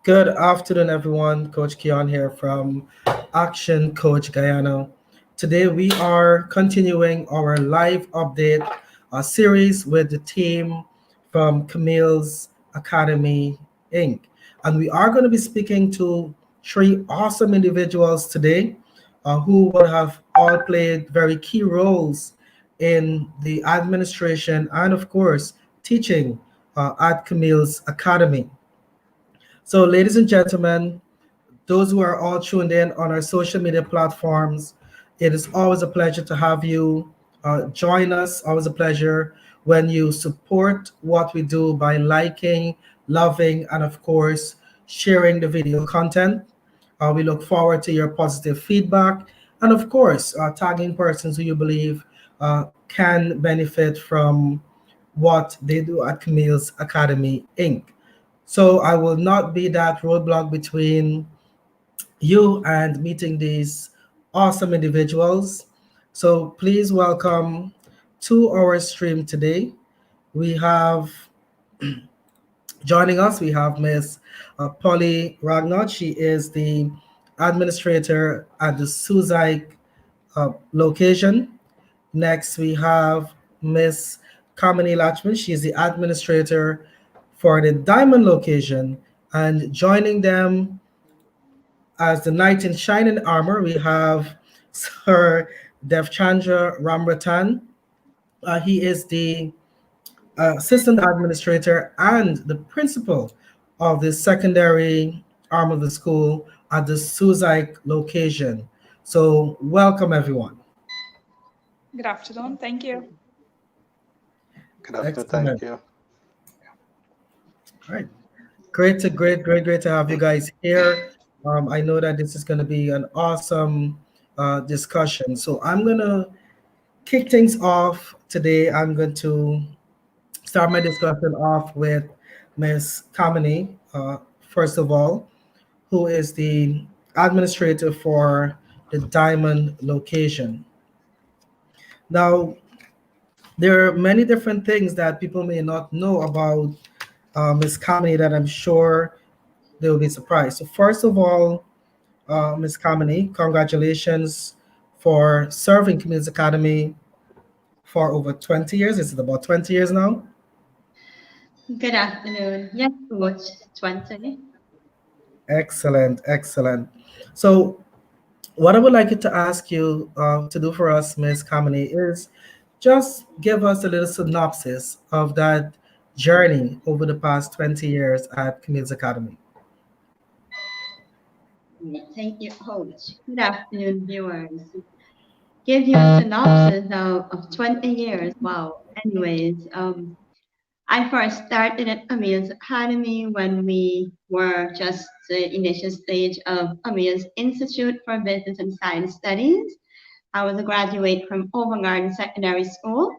Good afternoon, everyone. Coach Keon here from Action Coach Guyana. Today, we are continuing our live update series with the team from Camille's Academy Inc. And we are going to be speaking to three awesome individuals today who would have all played very key roles in the administration and, of course, teaching at Camille's Academy. So, ladies and gentlemen, those who are all tuned in on our social media platforms, it is always a pleasure to have you join us. Always a pleasure when you support what we do by liking, loving, and of course, sharing the video content. We look forward to your positive feedback and, of course, tagging persons who you believe can benefit from what they do at Camille's Academy Inc. So I will not be that roadblock between you and meeting these awesome individuals. So please welcome to our stream today. We have joining us, we have Miss Polly Ragnot. She is the administrator at the Suzaik location. Next, we have Miss Kamini Lachman. She is the administrator for the Diamond location. And joining them as the knight in shining armor, we have Sir Devchandra Ramratan. He is the assistant administrator and the principal of the secondary arm of the school at the Suzaik location. So, welcome everyone. Good afternoon. Thank you. Good afternoon. Excellent. Thank you. All right. Great to have you guys here. I know that this is going to be an awesome discussion. So, I'm going to kick things off today. I'm going to start my discussion off with Ms. Kamini, first of all, who is the administrator for the Diamond location. Now, there are many different things that people may not know about Ms. Kamini that I'm sure they will be surprised. So, first of all, Ms. Kamini, congratulations for serving Community Academy for over 20 years. Is it about 20 years now? Good afternoon. Yes, Coach 20. Excellent. So, what I would like you to ask you to do for us, Ms. Kamini, is just give us a little synopsis of that journey over the past 20 years at Camille's Academy. Thank you, Coach. Good afternoon, viewers. Give you a synopsis of 20 years. Wow. Anyways, I first started at Camille's Academy when we were just the initial stage of Camille's Institute for Business and Science Studies. I was a graduate from Overgarden Secondary School,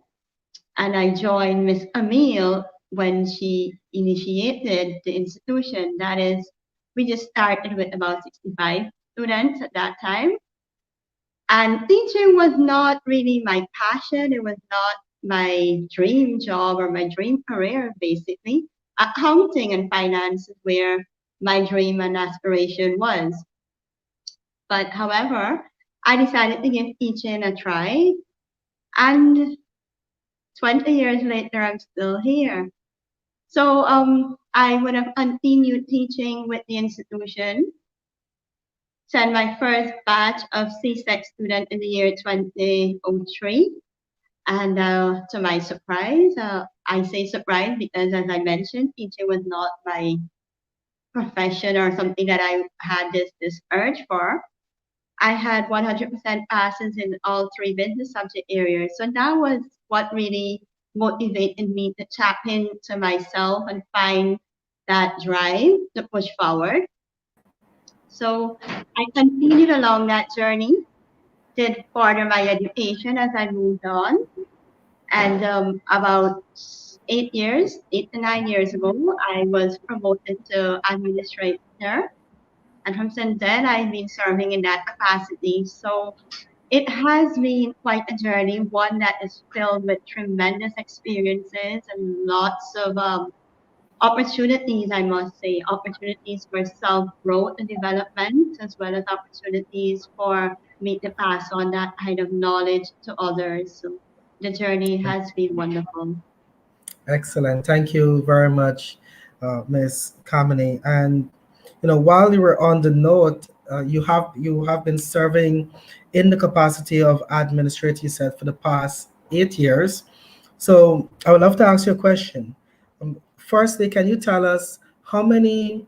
and I joined Miss Camille when she initiated the institution. That is, we just started with about 65 students at that time. And teaching was not really my passion. It was not my dream job or my dream career, basically. Accounting and finance is where my dream and aspiration was. But however, I decided to give teaching a try. And 20 years later, I'm still here. So I would have continued teaching with the institution. Sent my first batch of C-Sec students in the year 2003. And to my surprise, I say surprise because as I mentioned, teaching was not my profession or something that I had this urge for. I had 100% passes in all three business subject areas. So that was what really motivated me to tap into myself and find that drive to push forward. So I continued along that journey, did further my education as I moved on. And about 8 to 9 years ago, I was promoted to administrator. And from since then, I've been serving in that capacity. So it has been quite a journey, one that is filled with tremendous experiences and lots of opportunities, I must say, opportunities for self growth and development, as well as opportunities for me to pass on that kind of knowledge to others. So the journey has been wonderful. Excellent. Thank you very much, Ms. Kamini. And while you were on the note, you have been serving in the capacity of administrator, you said, for the past 8 years. So I would love to ask you a question. Firstly, can you tell us how many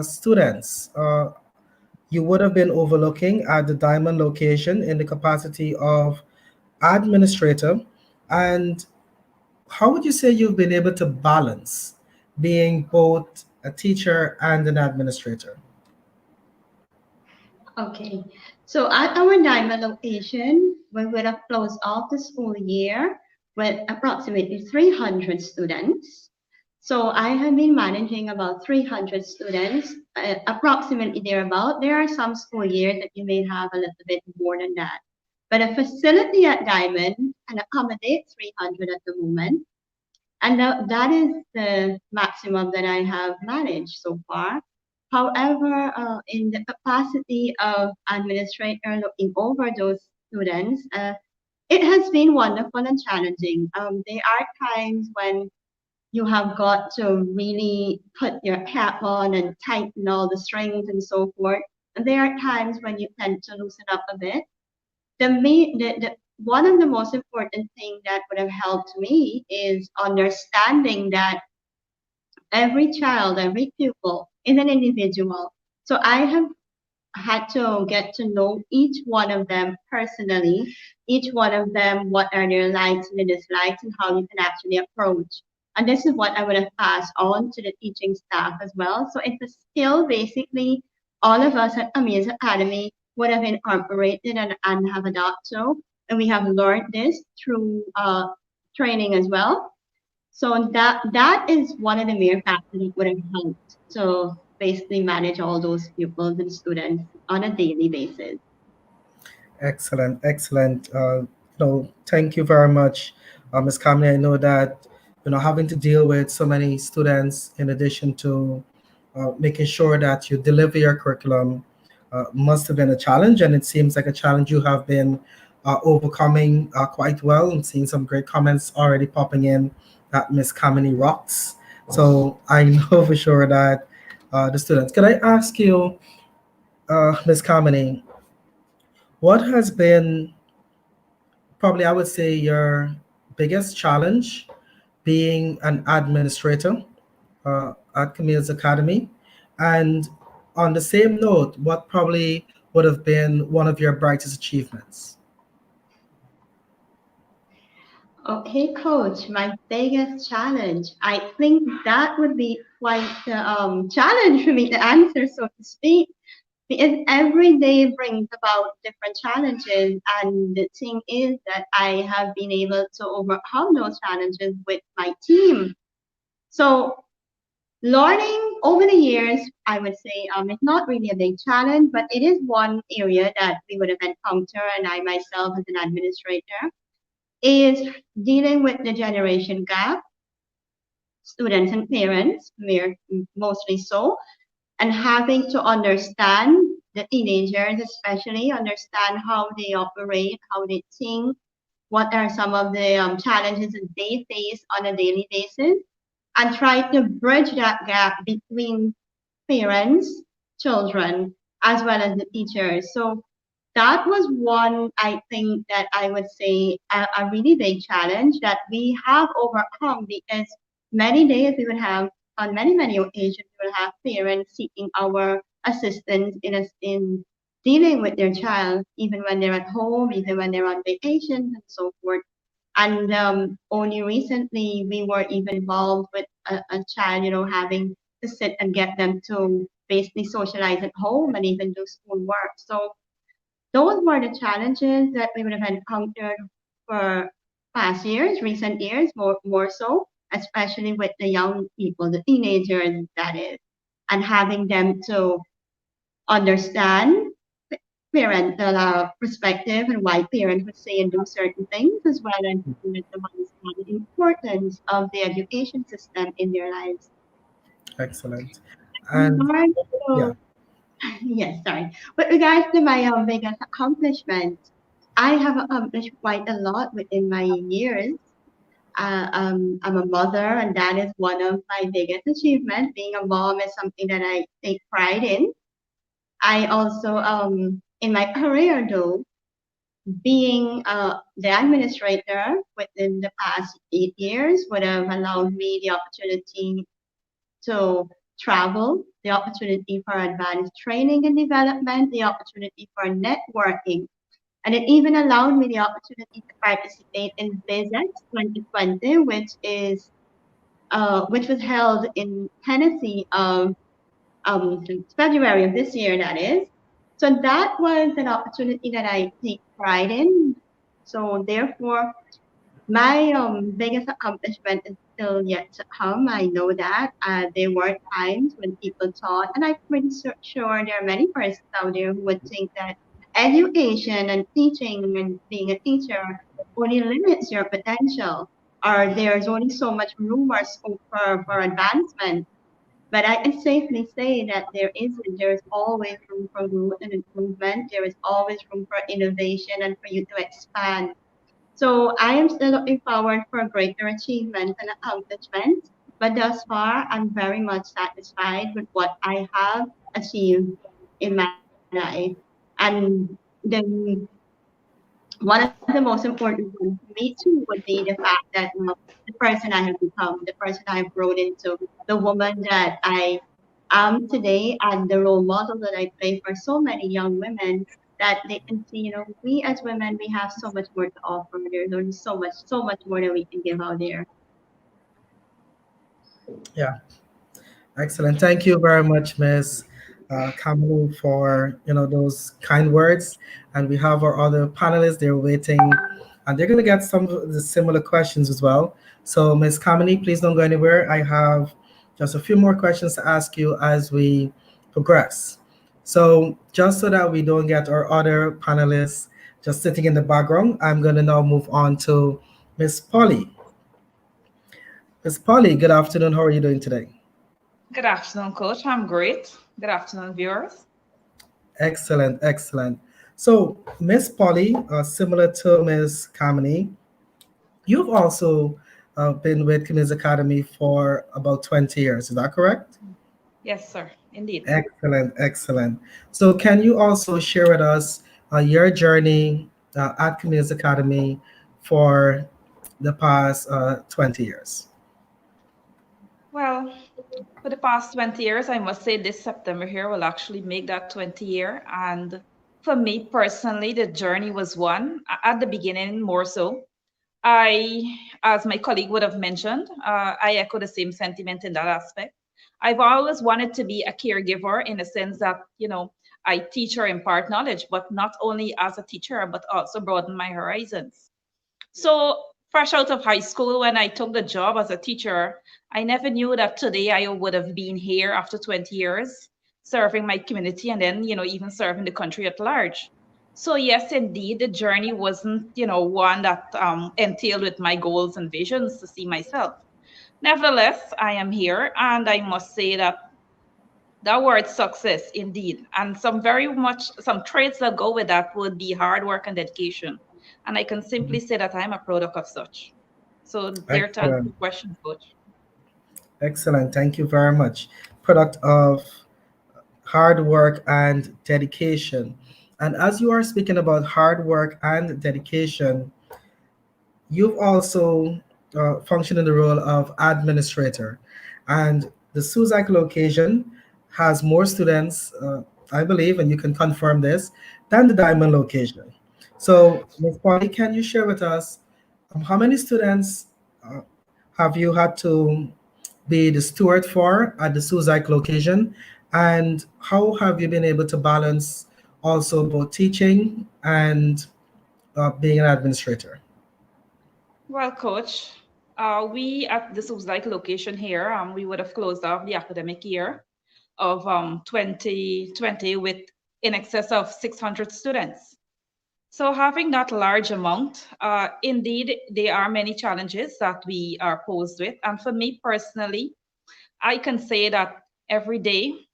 students you would have been overlooking at the Diamond location in the capacity of administrator, and how would you say you've been able to balance being both a teacher and an administrator? Okay. So at our Diamond location, we would have closed off the school year with approximately 300 students. So I have been managing about 300 students, approximately thereabout. There are some school years that you may have a little bit more than that. But a facility at Diamond can accommodate 300 at the moment. And that is the maximum that I have managed so far. However, in the capacity of administrator looking over those students, it has been wonderful and challenging. There are times when you have got to really put your cap on and tighten all the strings and so forth. And there are times when you tend to loosen up a bit. One of the most important things that would have helped me is understanding that every child, every pupil is an individual. So I have had to get to know each one of them personally, each one of them, what are their likes and their dislikes, and how you can actually approach. And this is what I would have passed on to the teaching staff as well. So it's a skill basically all of us at Amaze Academy would have incorporated and have adopted. And we have learned this through training as well. So that is one of the mere factors that would have helped to basically manage all those pupils and students on a daily basis. Excellent, excellent. Thank you very much, Ms. Kamini. I know that having to deal with so many students, in addition to making sure that you deliver your curriculum, must have been a challenge, and it seems like a challenge you have been overcoming quite well. I'm seeing some great comments already popping in that Ms. Kamini rocks. So I know for sure that the students. Can I ask you, Ms. Kamini, what has been probably, I would say, your biggest challenge being an administrator at Camille's Academy? And on the same note, what probably would have been one of your brightest achievements? Okay, coach, my biggest challenge. I think that would be quite the challenge for me to answer, so to speak, because every day brings about different challenges. And the thing is that I have been able to overcome those challenges with my team. So learning over the years, I would say, it's not really a big challenge, but it is one area that we would have encountered, and I myself as an administrator, is dealing with the generation gap, students and parents, mostly so, and having to understand the teenagers, especially understand how they operate, how they think, what are some of the challenges that they face on a daily basis, and try to bridge that gap between parents, children, as well as the teachers. So that was one, I think, that I would say a really big challenge that we have overcome, because many days we would have, on many occasions, we will have parents seeking our assistance in dealing with their child, even when they're at home, even when they're on vacation, and so forth. And only recently we were even involved with a child, having to sit and get them to basically socialize at home and even do schoolwork. So those were the challenges that we would have encountered for past years, recent years, more so, especially with the young people, the teenagers, that is, and having them to understand parental perspective and why parents would say and do certain things, as well as with them understand the importance of the education system in their lives. Excellent. With And regards yeah, to, yes, sorry. With regards to my biggest accomplishments, I have accomplished quite a lot within my years. I'm a mother, and that is one of my biggest achievements. Being a mom is something that I take pride in. I also, in my career though, being the administrator within the past 8 years would have allowed me the opportunity to travel, the opportunity for advanced training and development, the opportunity for networking, and it even allowed me the opportunity to participate in Visit 2020, which was held in Tennessee since February of this year, that is. So that was an opportunity that I take pride in. So therefore, my biggest accomplishment is still yet to come. I know that there were times when people thought, and I'm pretty sure there are many persons out there who would think that education and teaching and being a teacher only limits your potential, or there's only so much room or scope for advancement. But I can safely say that there isn't. There is always room for growth and improvement. There is always room for innovation and for you to expand. So I am still looking forward for greater achievements and accomplishments. But thus far, I'm very much satisfied with what I have achieved in my life. And the one of the most important ones for me too would be the fact that the person I have become, the person I have grown into, the woman that I am today, and the role model that I play for so many young women that they can see, we as women, we have so much more to offer. There's only so much more that we can give out there. yeah, excellent. Thank you very much, Miss Camille, for those kind words. And we have our other panelists. They're waiting, and they're going to get some of the similar questions as well. So, Miss Camille, please don't go anywhere. I have just a few more questions to ask you as we progress. So, just so that we don't get our other panelists just sitting in the background, I'm going to now move on to Miss Polly. Miss Polly, good afternoon. How are you doing today? Good afternoon, Coach. I'm great. Good afternoon, viewers. Excellent, excellent. So, Miss Polly, similar to Miss Kamini, you've also been with Camille's Academy for about 20 years. Is that correct? Yes, sir. Indeed. Excellent, excellent. So, can you also share with us your journey at Camille's Academy for the past 20 years? Well, for the past 20 years, I must say this September here will actually make that 20 year. And for me personally, the journey was one at the beginning more so. I, as my colleague would have mentioned, I echo the same sentiment in that aspect. I've always wanted to be a caregiver in the sense that, I teach or impart knowledge, but not only as a teacher, but also broaden my horizons. So, fresh out of high school, when I took the job as a teacher, I never knew that today I would have been here after 20 years serving my community and then, even serving the country at large. So, yes, indeed, the journey wasn't, one that entailed with my goals and visions to see myself. Nevertheless, I am here, and I must say that that word success, indeed, and some traits that go with that would be hard work and dedication. And I can simply say that I'm a product of such. So, there to answer Excellent, your question, Coach. excellent. Thank you very much. Product of hard work and dedication. And as you are speaking about hard work and dedication, you've also functioned in the role of administrator. And the SUSAC location has more students, I believe, and you can confirm this, than the Diamond location. So, Ms. Polly, can you share with us how many students uh, have you had to be the steward for at the SUSAC location? And how have you been able to balance also both teaching and being an administrator? Well, Coach, we at the Subsdike location here, we would have closed off the academic year of 2020 with in excess of 600 students. So having that large amount, indeed, there are many challenges that we are posed with. And for me personally, I can say that every day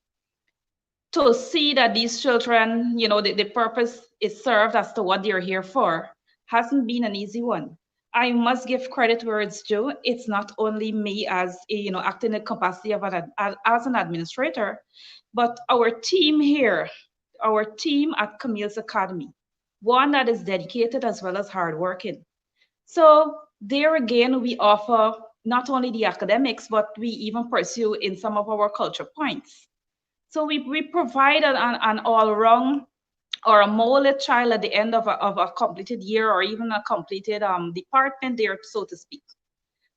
to see that these children, the purpose is served as to what they're here for, hasn't been an easy one. I must give credit where it's due. It's not only me as acting in the capacity of as an administrator, but our team here, our team at Camille's Academy, one that is dedicated as well as hardworking. So there again, we offer not only the academics, but we even pursue in some of our culture points. So we provide an all-round or a molded child at the end of a completed year or even a completed department there, so to speak.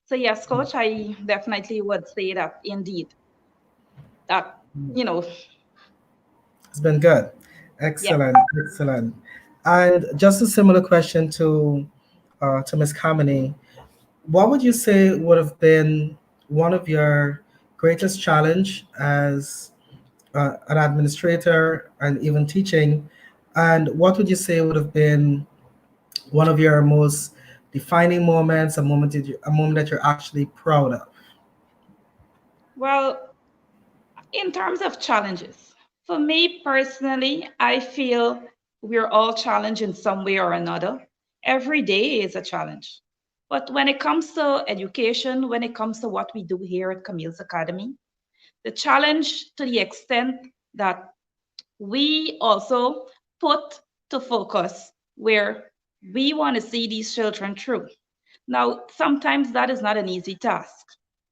So yes, coach, I definitely would say that indeed, that, you know, It's been good. yeah. Excellent, excellent. And just a similar question to Ms. Kamini. What would you say would have been one of your greatest challenge as an administrator and even teaching? And what would you say would have been one of your most defining moments, a moment that you're actually proud of? Well, in terms of challenges, for me personally, I feel we're all challenged in some way or another. Every day is a challenge. But when it comes to education, when it comes to what we do here at Camille's Academy, the challenge to the extent that we also put to focus where we want to see these children through. Now, sometimes that is not an easy task.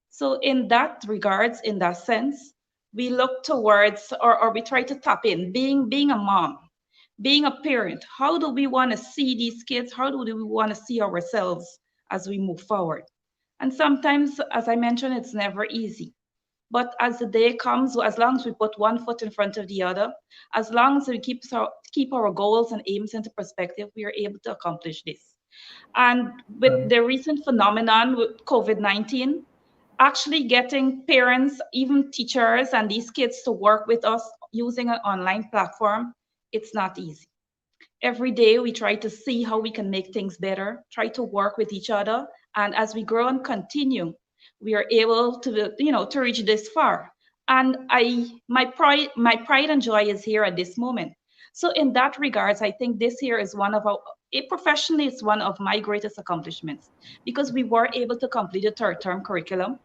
So, in that regards, in that sense, we look towards or we try to tap in being a mom, being a parent. How do we want to see these kids? How do we want to see ourselves as we move forward? And sometimes, as I mentioned, it's never easy. But as the day comes, as long as we put one foot in front of the other, as long as we keep our goals and aims into perspective, we are able to accomplish this. And with Um, the recent phenomenon with COVID-19, actually getting parents, even teachers, and these kids to work with us using an online platform, it's not easy. Every day we try to see how we can make things better, try to work with each other, and as we grow and continue, we are able to to reach this far. And my pride and joy is here at this moment. So in that regards, I think this year is one of our it professionally it's one of my greatest accomplishments because we were able to complete the third term curriculum.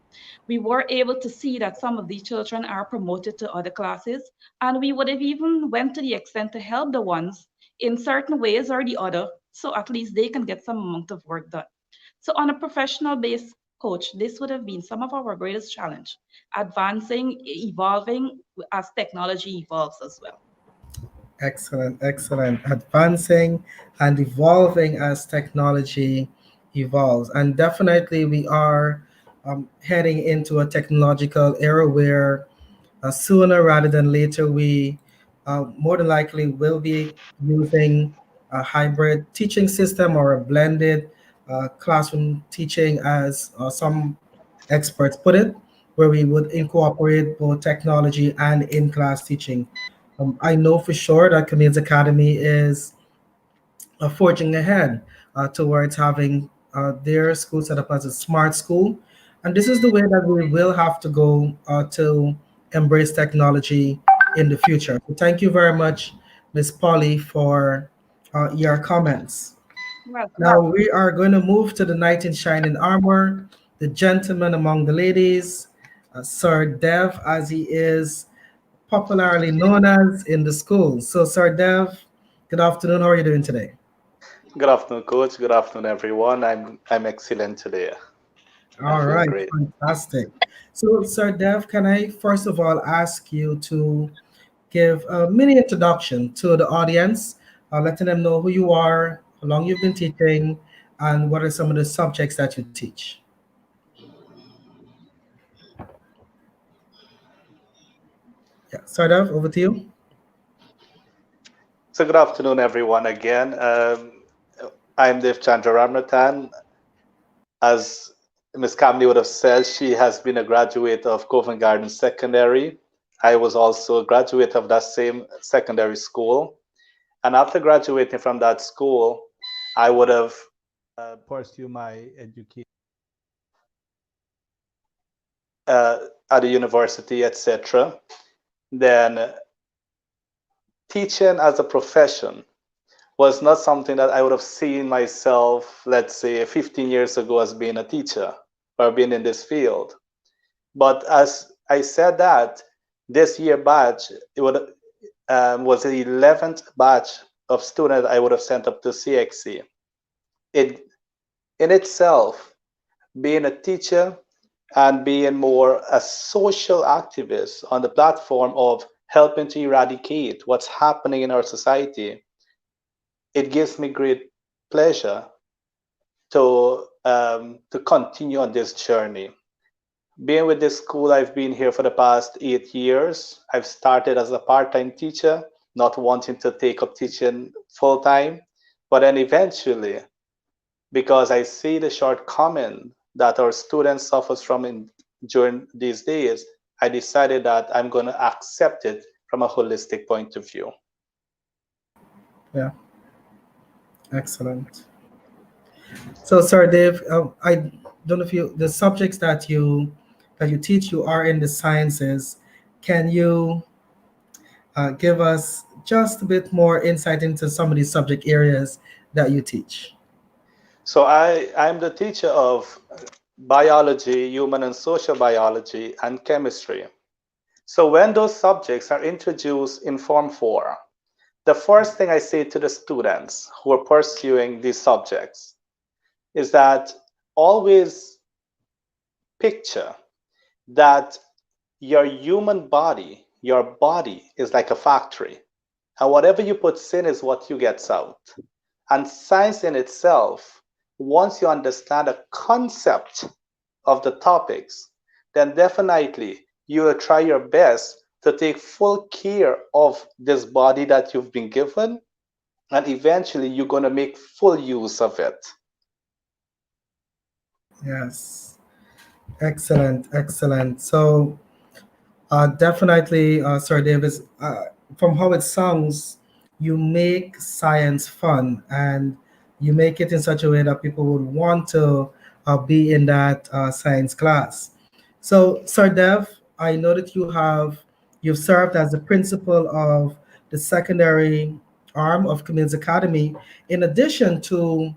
We were able to see that some of these children are promoted to other classes, and we would have even went to the extent to help the ones in certain ways or the other, so at least they can get some amount of work done. So on a professional base, coach, this would have been some of our greatest challenge, advancing, evolving as technology evolves as well. Excellent, excellent. Advancing and evolving as technology evolves. And definitely, we are heading into a technological era where sooner rather than later, we more than likely will be using a hybrid teaching system or a blended classroom teaching, as some experts put it, where we would incorporate both technology and in class teaching. I know for sure that Camille's Academy is forging ahead towards having their school set up as a smart school. And this is the way that we will have to go to embrace technology in the future. So thank you very much, Ms. Polly, for your comments. Welcome. Now we are going to move to the knight in shining armor, the gentleman among the ladies, Sir Dev, as he is popularly known as in the school. So, Sir Dev, good afternoon. How are you doing today? Good afternoon, coach. Good afternoon, everyone. I'm excellent today. I'm All feeling right, great. fantastic. So, Sir Dev, can I first of all ask you to give a mini introduction to the audience, letting them know who you are, how long you've been teaching, and what are some of the subjects that you teach? Yeah, Sir Dev, over to you. So, good afternoon, everyone. Again, I'm Dev Chandraramnathan. As Ms. Camille would have said, she has been a graduate of Covent Garden Secondary. I was also a graduate of that same secondary school. And after graduating from that school, I would have pursued my education uh, at the university, etc., then teaching as a profession was not something that I would have seen myself, let's say, 15 years ago as being a teacher or being in this field. But as I said that, this year batch, it would was the 11th batch of students I would have sent up to CXC. It in itself, being a teacher and being more a social activist on the platform of helping to eradicate what's happening in our society, it gives me great pleasure to continue on this journey. Being with this school, I've been here for the past 8 years. I've started as a part-time teacher, not wanting to take up teaching full-time, but then eventually, because I see the shortcoming that our students suffers from during these days, I decided that I'm going to accept it from a holistic point of view. Yeah, excellent. So, Sir Dave, I don't know if you the subjects that you teach, you are in the sciences. Can you give us just a bit more insight into some of these subject areas that you teach? So I'm the teacher of biology, human and social biology, and chemistry. So when those subjects are introduced in Form 4, the first thing I say to the students who are pursuing these subjects is that always picture that your body is like a factory, and whatever you put in is what you get out. And science in itself, once you understand the concept of the topics, then definitely you will try your best to take full care of this body that you've been given, and eventually you're going to make full use of it. Yes, excellent, excellent. So, definitely, Sir Davis, from how it sounds, you make science fun and you make it in such a way that people would want to be in that science class. So, Sir Dev, I know that you've served as the principal of the secondary arm of Camille's Academy, in addition to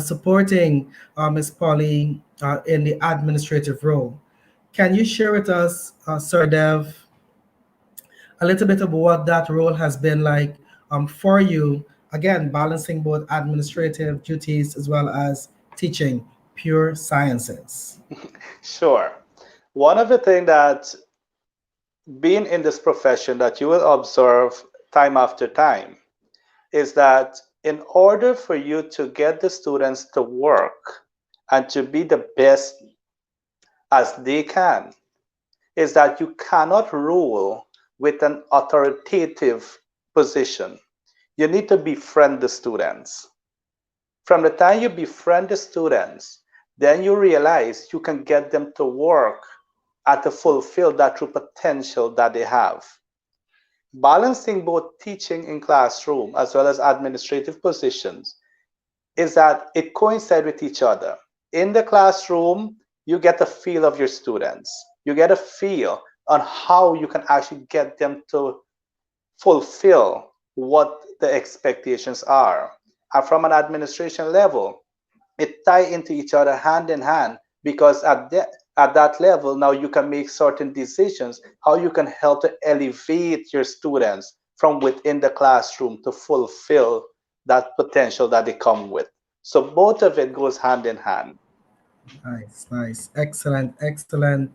supporting Ms. Polly in the administrative role. Can you share with us, Sir Dev, a little bit of what that role has been like for you? Again, balancing both administrative duties as well as teaching pure sciences. Sure. One of the things that being in this profession that you will observe time after time is that in order for you to get the students to work and to be the best as they can, is that you cannot rule with an authoritative position. You need to befriend the students. From the time you befriend the students, then you realize you can get them to work at to fulfill that true potential that they have. Balancing both teaching in classroom as well as administrative positions is that it coincides with each other. In the classroom, you get a feel of your students. You get a feel on how you can actually get them to fulfill what the expectations are. And from an administration level, it tie into each other hand in hand, because at that level now you can make certain decisions how you can help to elevate your students from within the classroom to fulfill that potential that they come with. So both of it goes hand in hand. Nice, nice, excellent, excellent,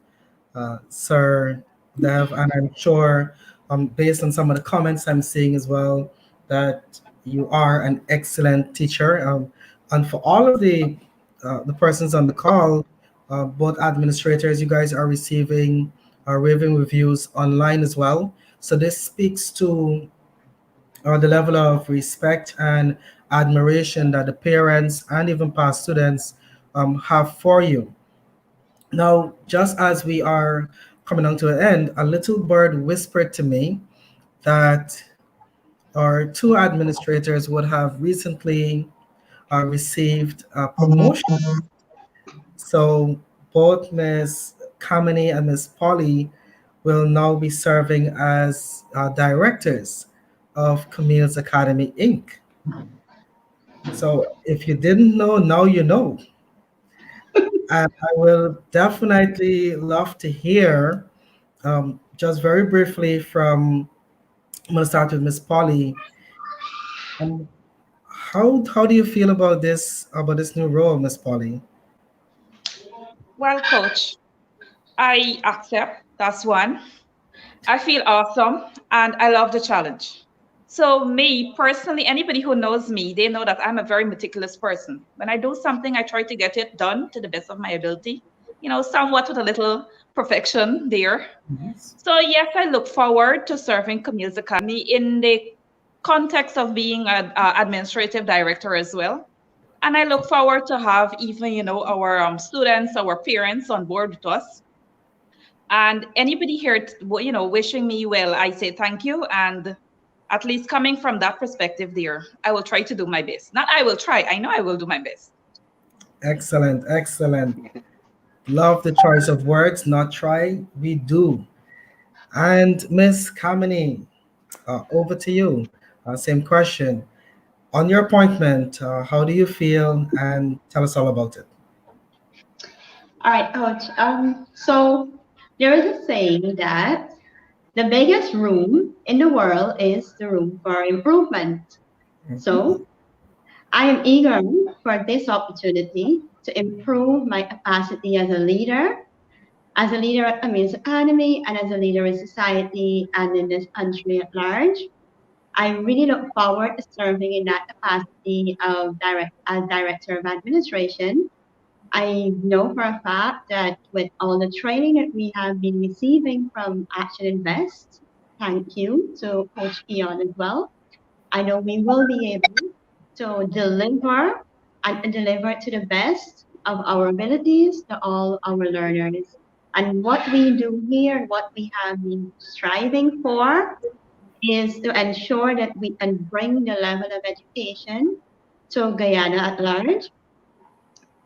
Sir Dev, and I'm sure, based on some of the comments I'm seeing as well, that you are an excellent teacher. And for all of the persons on the call, both administrators, you guys are receiving raving reviews online as well. So this speaks to the level of respect and admiration that the parents and even past students have for you. Now, just as we are coming on to an end, a little bird whispered to me that our two administrators would have recently received a promotion. So both Miss Kamini and Miss Polly will now be serving as directors of Camille's Academy Inc. So if you didn't know, now you know. And I will definitely love to hear, just very briefly, from, I'm going to start with Miss Polly. Um, how do you feel about this new role, Miss Polly? Well, coach, I accept. That's one. I feel awesome and I love the challenge. So, me personally, anybody who knows me, they know that I'm a very meticulous person. When I do something, I try to get it done to the best of my ability, somewhat with a little perfection there. Yes. So, yes, I look forward to serving Camille's Academy in the context of being an administrative director as well. And I look forward to have even, our students, our parents on board with us. And anybody here, wishing me well, I say thank you. And at least coming from that perspective there, I will try to do my best. Not I will try, I know I will do my best. Excellent, excellent. Love the choice of words, not try, we do. And Miss Kamini, over to you. Same question. On your appointment, how do you feel? And tell us all about it. All right, coach. So there is a saying that the biggest room in the world is the room for improvement. Mhm. So I am eager for this opportunity to improve my capacity as a leader at Camille's Academy, and as a leader in society and in this country at large. I really look forward to serving in that capacity of as director of administration. I know for a fact that with all the training that we have been receiving from Action Invest, thank you to Coach Keon as well. I know we will be able to deliver and deliver to the best of our abilities to all our learners. And what we do here, what we have been striving for, is to ensure that we can bring the level of education to Guyana at large,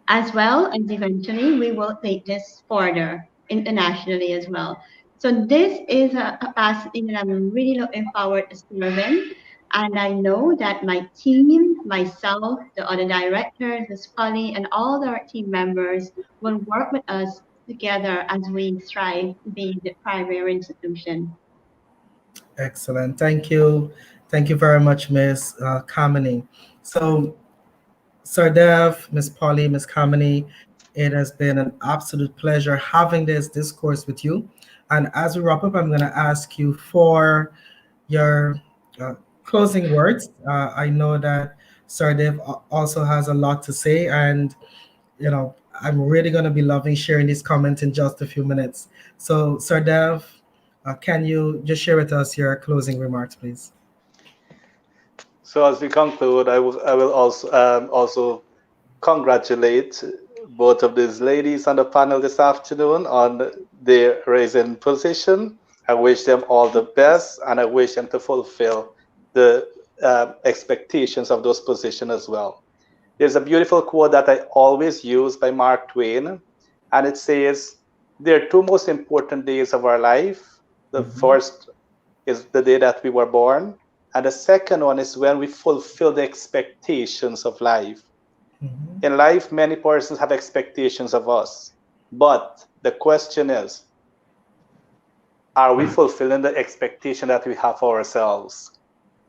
as well as eventually we will take this further internationally as well. So this is a capacity that I'm really looking forward to serving. And I know that my team, myself, the other directors, Ms. Polly, and all our team members will work with us together as we strive to be the primary institution. Excellent. Thank you. Thank you very much, Miss Kamini. So, Sir Dev, Miss Polly, Miss Kamini, it has been an absolute pleasure having this discourse with you. And as we wrap up, I'm going to ask you for your uh, closing words. I know that Sir Dev also has a lot to say, and I'm really going to be loving sharing these comments in just a few minutes. So, Sir Dev, can you just share with us your closing remarks, please? So as we conclude, I will also congratulate both of these ladies on the panel this afternoon on their raising position. I wish them all the best, and I wish them to fulfill the expectations of those positions as well. There's a beautiful quote that I always use by Mark Twain, and it says, "There are two most important days of our life. The Mhm. first is the day that we were born, and the second one is when we fulfill the expectations of life. Mhm. In life, many persons have expectations of us, but the question is, are we fulfilling the expectation that we have for ourselves?"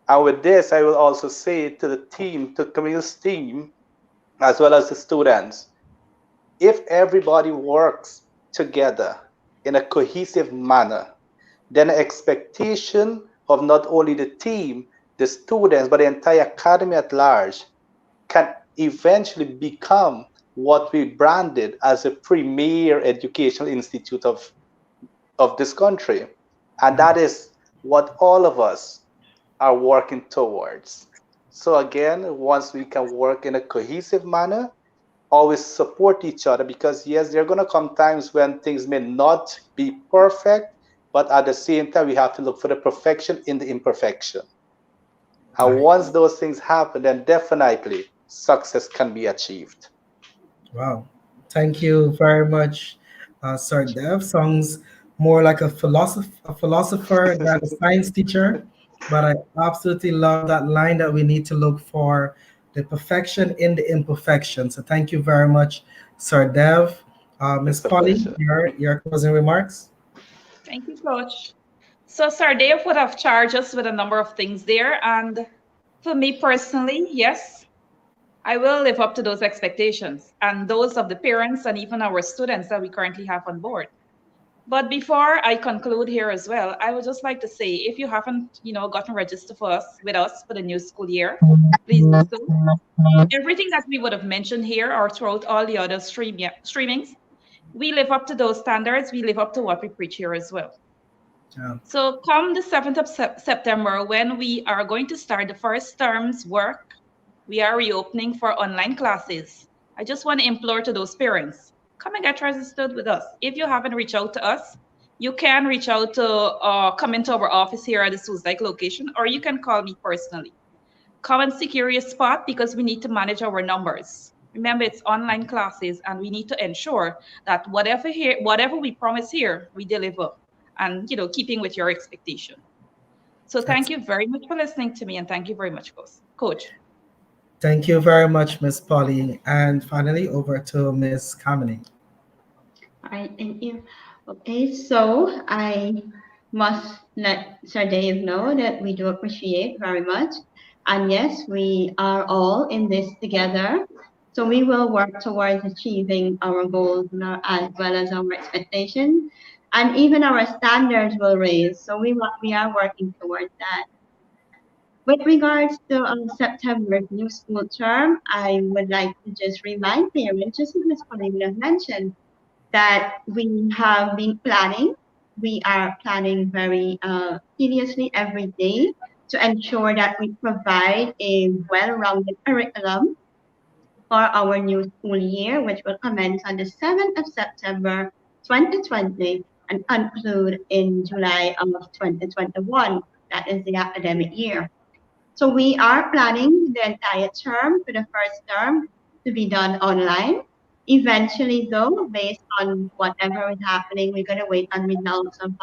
And with this, I will also say to the team, to Camille's team, as well as the students, if everybody works together in a cohesive manner, then the expectation of not only the team, the students, but the entire academy at large can eventually become what we branded as a premier educational institute of this country. And that is what all of us are working towards. So again, once we can work in a cohesive manner, always support each other, because yes, there are going to come times when things may not be perfect, but at the same time we have to look for the perfection in the imperfection. And Right. once those things happen, then definitely success can be achieved. Wow. Thank you very much, Sir Dev sounds more like a philosopher than a science teacher, but I absolutely love that line that we need to look for the perfection in the imperfection. So thank you very much, Sir Dev. Miss It's a Polly, pleasure. your closing remarks. Thank you, Coach. So Sardev would have charged us with a number of things there. And for me personally, yes, I will live up to those expectations and those of the parents and even our students that we currently have on board. But before I conclude here as well, I would just like to say if you haven't, gotten registered for us with us for the new school year, please do so. Everything that we would have mentioned here or throughout all the other streamings, we live up to those standards. We live up to what we preach here as well. Yeah. So come the 7th of September, when we are going to start the first term's work, we are reopening for online classes. I just want to implore to those parents, come and get registered with us. If you haven't reached out to us, you can reach out to come into our office here at the Suzdike location, or you can call me personally. Come and secure your spot because we need to manage our numbers. Remember, it's online classes, and we need to ensure that whatever we promise here, we deliver, and keeping with your expectation. So thank you very much for listening to me, and thank you very much, Coach. Thank you very much, Miss Polly. And finally, over to Miss Kamini. All right, thank you. Okay, so I must let Sir Dave know that we do appreciate very much. And yes, we are all in this together. So we will work towards achieving our goals and as well as our expectations. And even our standards will raise. So we are working towards that. With regards to September's new school term, I would like to just remind parents, just as Ms. Paulina mentioned, that we have been planning. We are planning very seriously every day to ensure that we provide a well-rounded curriculum for our new school year, which will commence on the 7th of September 2020 and conclude in July of 2021. That is the academic year. So we are planning the entire term for the first term to be done online. Eventually, though, based on whatever is happening, we're going to wait on results of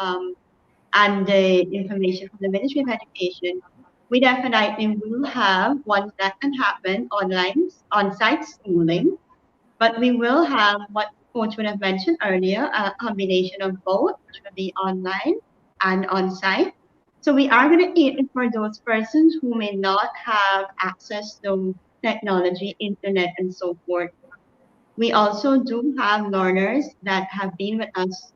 and the information from the Ministry of Education. We definitely will have once that can happen online, on-site schooling, but we will have what Coach would have mentioned earlier, a combination of both, which will be online and on-site. So we are going to cater for those persons who may not have access to technology, internet, and so forth. We also do have learners that have been with us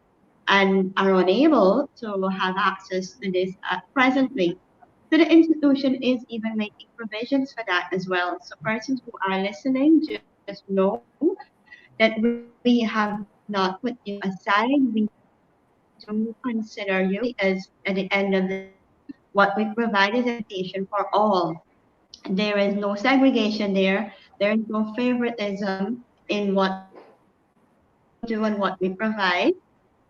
and are unable to have access to this presently. So the institution is even making provisions for that as well. So persons who are listening, just know that we have not put you aside. We do consider you because at the end of the day, what we provide is education for all. There is no segregation there. There is no favoritism in what we do and what we provide.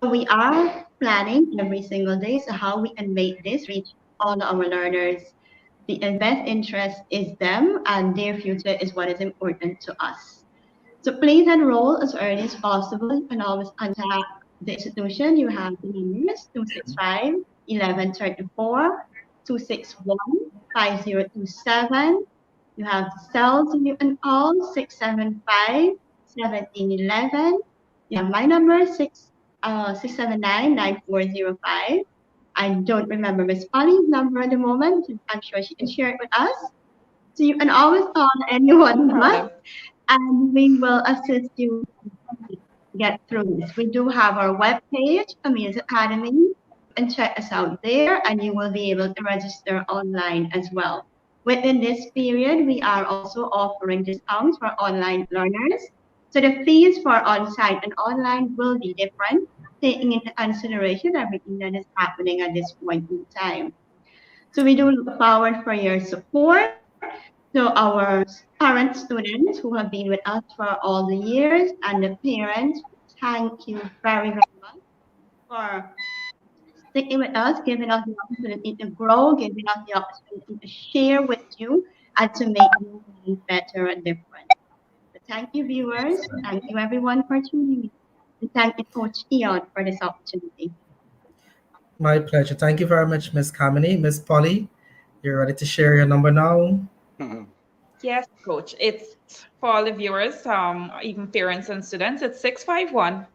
So we are planning every single day so how we can make this reach all our learners. The best interest is them and their future is what is important to us. So please enroll as early as possible. You can always contact the institution. You have the numbers 265-1134, 261-5027. You have the cells you can call 675-1711. You have my number 679-9405. I don't remember Miss Polly's number at the moment. I'm sure she can share it with us. So you can always call any one No of us problem. and we will assist you get through this. We do have our webpage, Camille's Academy, and check us out there, and you will be able to register online as well. Within this period, we are also offering discounts for online learners. So the fees for on-site and online will be different, taking into consideration everything that is happening at this point in time. So we do look forward for your support. So our current students who have been with us for all the years and the parents, thank you very, very much for sticking with us, giving us the opportunity to grow, giving us the opportunity to share with you and to make you better and different. So thank you, viewers. Thank you, everyone, for tuning in. and thank you, Coach Keon, for this opportunity. My pleasure. Thank you very much, Miss Kamini. Miss Polly, you're ready to share your number now? Mhm. Yes, coach. It's for all the viewers, even parents and students. It's 651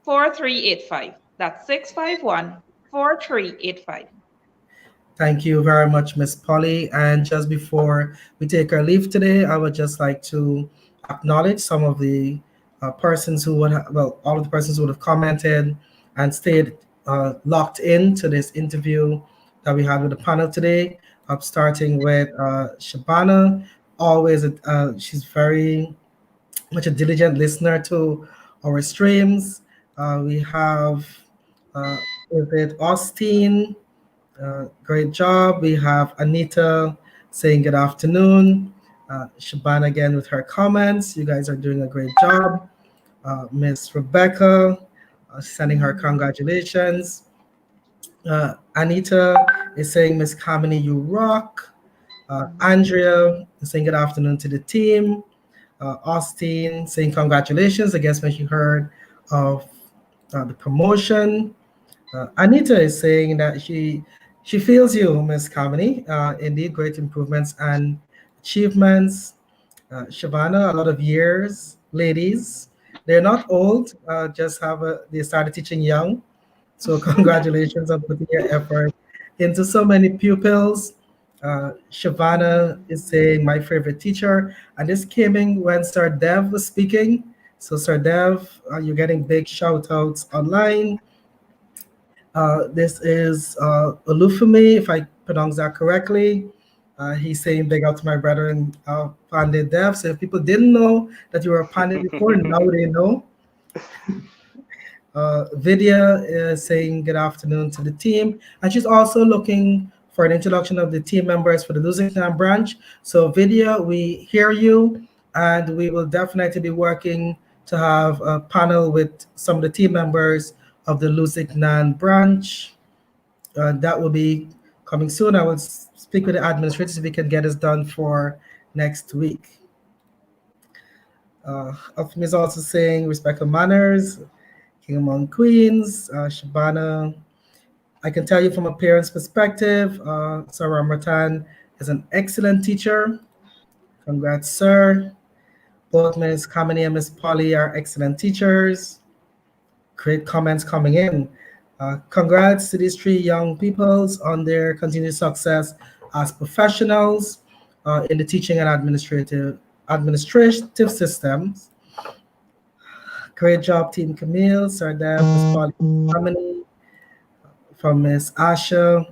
4385. That's 651 4385. Thank you very much, Miss Polly. And just before we take our leave today, I would just like to acknowledge some of the persons who would have, well, all of the persons who would have commented and stayed locked in to this interview that we had with the panel today. Starting with Shabana, always, she's very much a diligent listener to our streams. We have, is it Austin? Great job. We have Anita saying good afternoon. Shabana again with her comments. You guys are doing a great job. Miss Rebecca sending her congratulations. Anita is saying, Miss Kamini, you rock. Andrea is saying good afternoon to the team. Austin saying congratulations. I guess when she heard of the promotion. Anita is saying that she feels you, Miss Kamini. Indeed, great improvements and achievements. Shavana, a lot of years, ladies. They're not old. Just have they started teaching young. So congratulations on putting your effort into so many pupils. Shavana is saying my favorite teacher, and this came in when Sir Dev was speaking. So Sir Dev, you're getting big shout outs online. This is Olufemi, if I pronounce that correctly. He's saying big out to my brother and Pandit Dev. So if people didn't know that you were a Pandit before, now they know. Vidya is saying good afternoon to the team. And she's also looking for an introduction of the team members for the Lusignan branch. So Vidya, we hear you, and we will definitely be working to have a panel with some of the team members of the Lusignan branch. That will be coming soon. I will speak with the administrators if we can get this done for next week. Alfim is also saying respectful manners, king among queens. Shabana, I can tell you from a parent's perspective, Sarah Martan is an excellent teacher. Congrats, sir. Both Ms. Kamini and Ms. Polly are excellent teachers. Great comments coming in. Congrats to these three young peoples on their continued success as professionals in the teaching and administrative systems. Great job, Team Camille, Sir Dev, Ms. Polly, Harmony, from Miss Asha,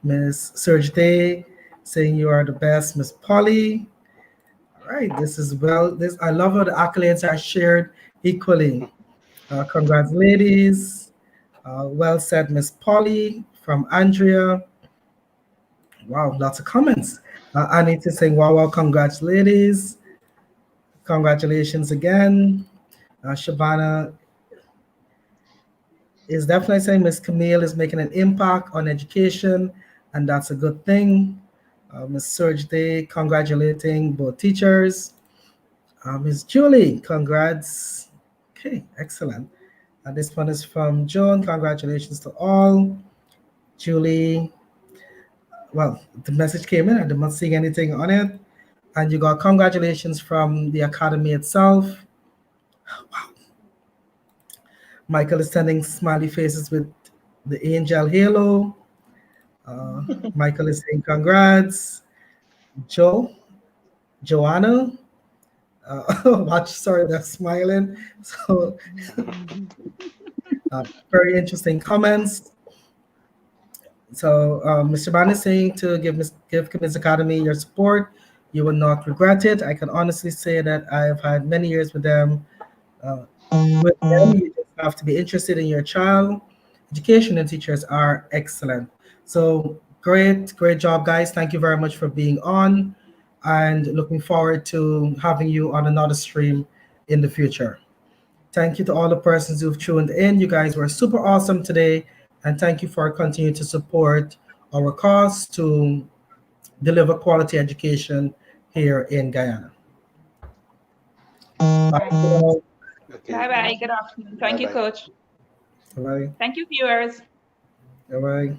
Miss Serge Day, saying you are the best, Miss Polly. All right, this is well. This I love how the accolades are shared equally. Congrats, ladies. Well said, Miss Polly from Andrea. Wow, lots of comments. Anita saying, wow, wow, congrats, ladies. Congratulations again. Shabana is definitely saying Miss Camille is making an impact on education, and that's a good thing. Miss Serge Day congratulating both teachers. Miss Julie, congrats. Okay, excellent. This one is from Joan. Congratulations to all. Julie, well, the message came in. I'm not seeing anything on it. And you got congratulations from the academy itself. Wow. Michael is sending smiley faces with the angel halo. Michael is saying congrats. Joanna, watch, sorry, they're smiling. So, very interesting comments. So, Mr. Ban is saying to give Commits Academy your support. You will not regret it. I can honestly say that I've had many years with them. Uh, with them, you just have to be interested in your child. Education and teachers are excellent. So, great job, guys. Thank you very much for being on, and looking forward to having you on another stream in the future. Thank you to all the persons who've tuned in. You guys were super awesome today. And thank you for continuing to support our cause to deliver quality education here in Guyana. Bye, Okay. Bye bye. Good afternoon. Bye Thank you, bye. Coach. Bye. Thank you, viewers. Bye.